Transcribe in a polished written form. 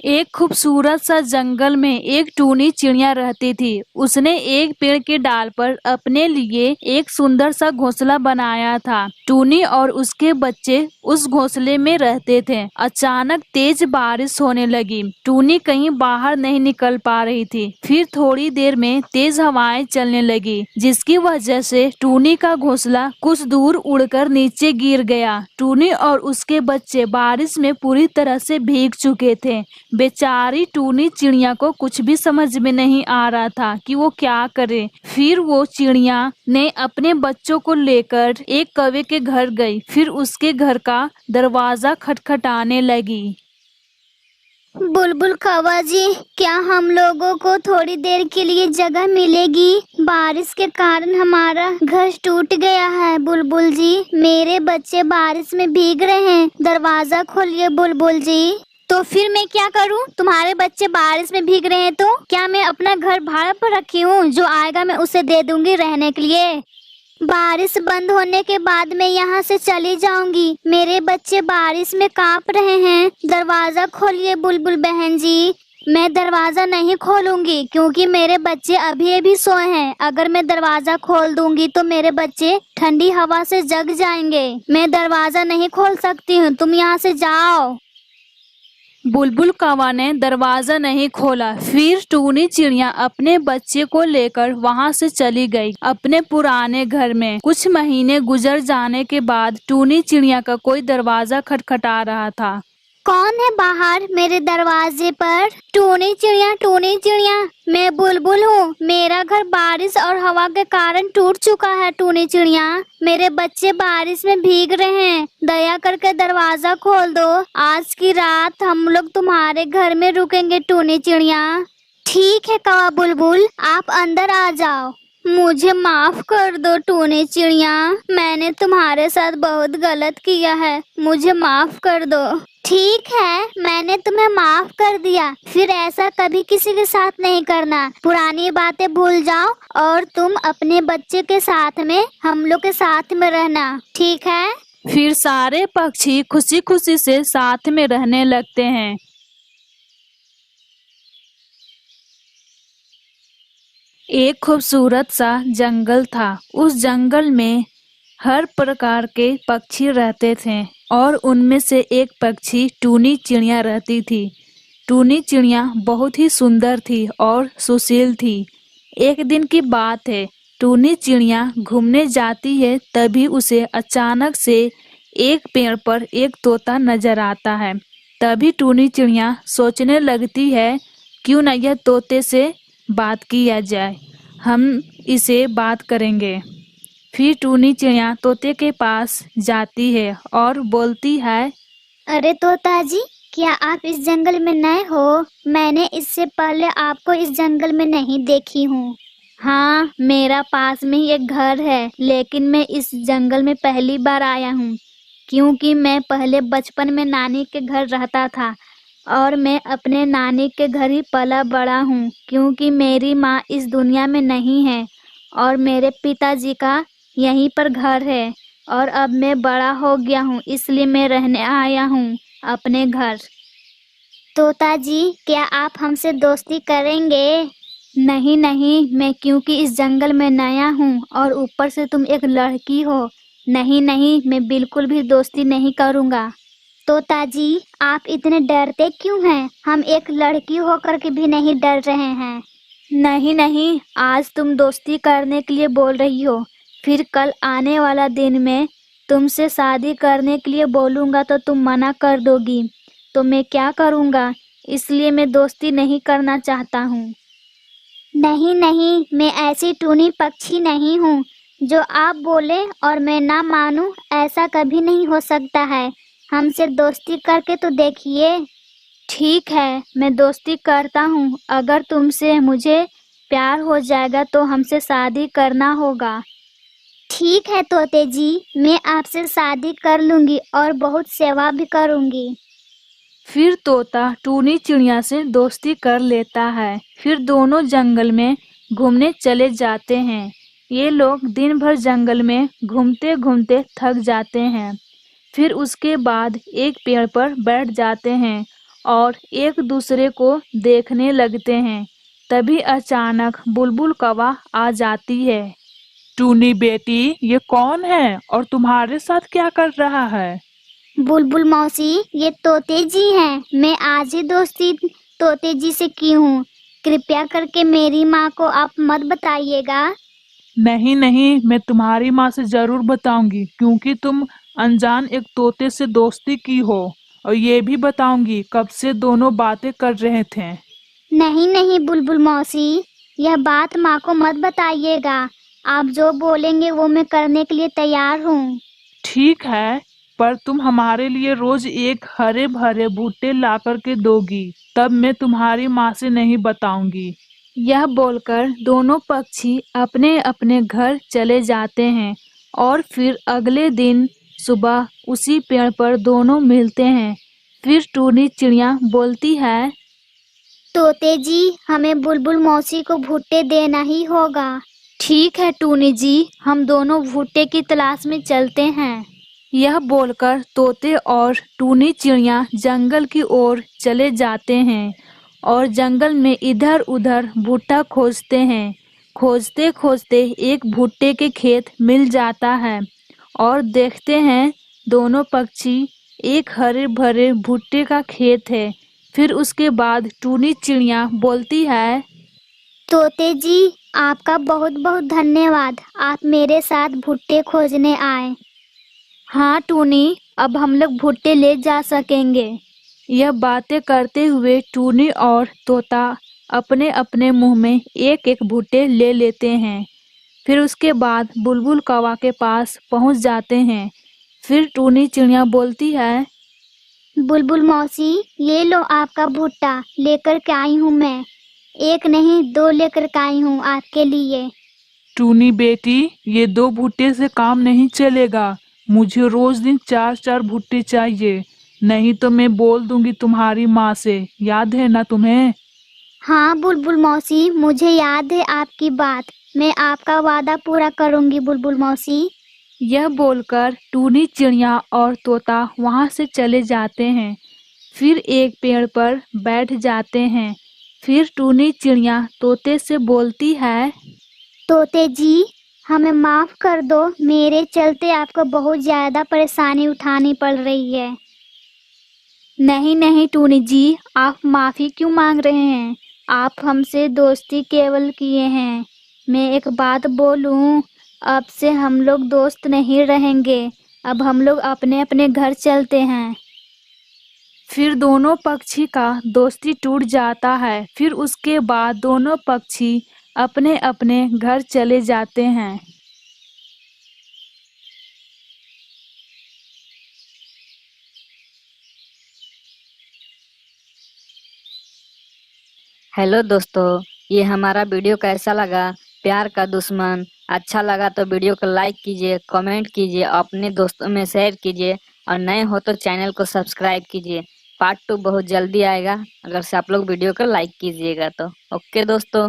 एक खूबसूरत सा जंगल में एक टूनी चिड़िया रहती थी। उसने एक पेड़ के डाल पर अपने लिए एक सुंदर सा घोंसला बनाया था। टूनी और उसके बच्चे उस घोंसले में रहते थे। अचानक तेज बारिश होने लगी। टूनी कहीं बाहर नहीं निकल पा रही थी। फिर थोड़ी देर में तेज हवाएं चलने लगी, जिसकी वजह से टूनी का घोंसला कुछ दूर उड़कर नीचे गिर गया। टूनी और उसके बच्चे बारिश में पूरी तरह से भीग चुके थे। बेचारी टूनी चिड़िया को कुछ भी समझ में नहीं आ रहा था कि वो क्या करे। फिर वो चिड़िया ने अपने बच्चों को लेकर एक कौवे के घर गई। फिर उसके घर का दरवाजा खटखटाने लगी। बुलबुल कौवा जी, क्या हम लोगों को थोड़ी देर के लिए जगह मिलेगी? बारिश के कारण हमारा घर टूट गया है। बुलबुल जी, मेरे बच्चे बारिश में भीग रहे हैं, दरवाजा खोलिए बुलबुल जी। तो फिर मैं क्या करूं? तुम्हारे बच्चे बारिश में भीग रहे हैं तो क्या मैं अपना घर भाड़ा पर रखी हूं? जो आएगा मैं उसे दे दूंगी रहने के लिए। बारिश बंद होने के बाद मैं यहाँ से चली जाऊंगी। मेरे बच्चे बारिश में कांप रहे हैं। दरवाजा खोलिए बुलबुल बहन जी। मैं दरवाजा नहीं खोलूंगी क्योंकि मेरे बच्चे अभी अभी सोए हैं। अगर मैं दरवाजा खोल दूंगी तो मेरे बच्चे ठंडी हवा से जग जाएंगे। मैं दरवाजा नहीं खोल सकती हूँ, तुम यहाँ से जाओ। बुलबुल कौवा ने दरवाजा नहीं खोला। फिर टूनी चिड़िया अपने बच्चे को लेकर वहां से चली गई अपने पुराने घर में। कुछ महीने गुजर जाने के बाद टूनी चिड़िया का कोई दरवाजा खटखटा रहा था। कौन है बाहर मेरे दरवाजे पर? टूनी चिड़िया, मैं बुलबुल हूँ। मेरा घर बारिश और हवा के कारण टूट चुका है। टूनी चिड़िया, मेरे बच्चे बारिश में भीग रहे हैं, दया करके दरवाजा खोल दो। आज की रात हम लोग तुम्हारे घर में रुकेंगे टूनी चिड़िया। ठीक है कौवा बुलबुल, आप अंदर आ जाओ। मुझे माफ कर दो टूनी चिड़िया, मैंने तुम्हारे साथ बहुत गलत किया है, मुझे माफ कर दो। ठीक है, मैंने तुम्हें माफ कर दिया। फिर ऐसा कभी किसी के साथ नहीं करना। पुरानी बातें भूल जाओ और तुम अपने बच्चे के साथ में हम लोग के साथ में रहना, ठीक है? फिर सारे पक्षी खुशी खुशी से साथ में रहने लगते हैं। एक खूबसूरत सा जंगल था। उस जंगल में हर प्रकार के पक्षी रहते थे और उनमें से एक पक्षी टूनी चिड़िया रहती थी। टूनी चिड़िया बहुत ही सुंदर थी और सुशील थी। एक दिन की बात है, टूनी चिड़िया घूमने जाती है, तभी उसे अचानक से एक पेड़ पर एक तोता नजर आता है। तभी टूनी चिड़िया सोचने लगती है, क्यों न यह तोते से बात किया जाए, हम इसे बात करेंगे। फिर टूनी चिड़िया तोते के पास जाती है और बोलती है, अरे तोता जी, क्या आप इस जंगल में नए हो? मैंने इससे पहले आपको इस जंगल में नहीं देखी हूँ। हाँ, मेरा पास में ही एक घर है, लेकिन मैं इस जंगल में पहली बार आया हूँ क्योंकि मैं पहले बचपन में नानी के घर रहता था और मैं अपने नानी के घर ही पला बड़ा हूँ क्योंकि मेरी माँ इस दुनिया में नहीं है और मेरे पिताजी का यहीं पर घर है और अब मैं बड़ा हो गया हूँ, इसलिए मैं रहने आया हूँ अपने घर। तोता जी, क्या आप हमसे दोस्ती करेंगे? नहीं नहीं, मैं क्योंकि इस जंगल में नया हूँ और ऊपर से तुम एक लड़की हो। नहीं नहीं, मैं बिल्कुल भी दोस्ती नहीं करूँगा। तोता जी, आप इतने डरते क्यों हैं? हम एक लड़की होकर के भी नहीं डर रहे हैं। नहीं नहीं, आज तुम दोस्ती करने के लिए बोल रही हो, फिर कल आने वाला दिन में तुमसे शादी करने के लिए बोलूँगा तो तुम मना कर दोगी, तो मैं क्या करूँगा? इसलिए मैं दोस्ती नहीं करना चाहता हूँ। नहीं नहीं, मैं ऐसी टूनी पक्षी नहीं हूँ जो आप बोले और मैं ना मानूं, ऐसा कभी नहीं हो सकता है। हमसे दोस्ती करके तो देखिए। ठीक है, मैं दोस्ती करता हूँ। अगर तुमसे मुझे प्यार हो जाएगा तो हमसे शादी करना होगा। ठीक है तोते जी, मैं आपसे शादी कर लूंगी और बहुत सेवा भी करूंगी। फिर तोता टूनी चिड़िया से दोस्ती कर लेता है। फिर दोनों जंगल में घूमने चले जाते हैं। ये लोग दिन भर जंगल में घूमते घूमते थक जाते हैं। फिर उसके बाद एक पेड़ पर बैठ जाते हैं और एक दूसरे को देखने लगते हैं। तभी अचानक बुलबुल कौवा आ जाती है। टूनी बेटी, ये कौन है और तुम्हारे साथ क्या कर रहा है? बुलबुल मौसी, ये तोते जी हैं। मैं आज ही दोस्ती तोते जी से की हूँ। कृपया करके मेरी माँ को आप मत बताइएगा। नहीं नहीं, मैं तुम्हारी माँ से जरूर बताऊंगी, क्योंकि तुम अनजान एक तोते से दोस्ती की हो। और ये भी बताऊंगी कब से दोनों बातें कर रहे थे। नहीं नहीं बुलबुल मौसी, यह बात माँ को मत बताइएगा। आप जो बोलेंगे वो मैं करने के लिए तैयार हूँ। ठीक है, पर तुम हमारे लिए रोज एक हरे भरे भुट्टे ला कर के दोगी, तब मैं तुम्हारी माँ से नहीं बताऊंगी। यह बोलकर दोनों पक्षी अपने अपने घर चले जाते हैं और फिर अगले दिन सुबह उसी पेड़ पर दोनों मिलते हैं। फिर टूनी चिड़िया बोलती है, तोते जी, हमें बुलबुल मौसी को भुट्टे देना ही होगा। ठीक है टूनी जी, हम दोनों भुट्टे की तलाश में चलते हैं। यह बोलकर तोते और टूनी चिड़िया जंगल की ओर चले जाते हैं और जंगल में इधर उधर भुट्टा खोजते हैं। खोजते खोजते एक भुट्टे के खेत मिल जाता है और देखते हैं दोनों पक्षी एक हरे भरे भुट्टे का खेत है। फिर उसके बाद टूनी चिड़िया बोलती है, तोते जी, आपका बहुत बहुत धन्यवाद। आप मेरे साथ भुट्टे खोजने आए। हाँ टूनी, अब हम लोग भुट्टे ले जा सकेंगे। यह बातें करते हुए टूनी और तोता अपने अपने मुंह में एक एक भुट्टे ले लेते हैं। फिर उसके बाद बुलबुल कौवा के पास पहुंच जाते हैं। फिर टूनी चिड़िया बोलती है, बुलबुल मौसी, ये लो आपका भुट्टा लेकर के आई हूँ मैं। एक नहीं, दो लेकर के आई हूँ आपके लिए। टूनी बेटी, ये 2 भुट्टे से काम नहीं चलेगा। मुझे रोज दिन 4-4 भुट्टे चाहिए, नहीं तो मैं बोल दूंगी तुम्हारी माँ से। याद है ना तुम्हें? हाँ बुलबुल मौसी, मुझे याद है आपकी बात। मैं आपका वादा पूरा करूंगी बुलबुल मौसी। यह बोलकर टूनी चिड़िया और तोता वहां से चले जाते हैं। फिर एक पेड़ पर बैठ जाते हैं। फिर टूनी चिड़िया तोते से बोलती है, तोते जी, हमें माफ कर दो। मेरे चलते आपको बहुत ज्यादा परेशानी उठानी पड़ रही है। नहीं नहीं टूनी जी, आप माफी क्यों मांग रहे हैं? आप हमसे दोस्ती केवल किए हैं। मैं एक बात बोलूं, अब से हम लोग दोस्त नहीं रहेंगे। अब हम लोग अपने अपने घर चलते हैं। फिर दोनों पक्षी का दोस्ती टूट जाता है। फिर उसके बाद दोनों पक्षी अपने अपने घर चले जाते हैं। हेलो दोस्तों, ये हमारा वीडियो कैसा लगा? प्यार का दुश्मन अच्छा लगा तो वीडियो को लाइक कीजिए, कमेंट कीजिए, अपने दोस्तों में शेयर कीजिए और नए हो तो चैनल को सब्सक्राइब कीजिए। पार्ट 2 बहुत जल्दी आएगा, अगर से आप लोग वीडियो को लाइक कीजिएगा तो। ओके दोस्तों।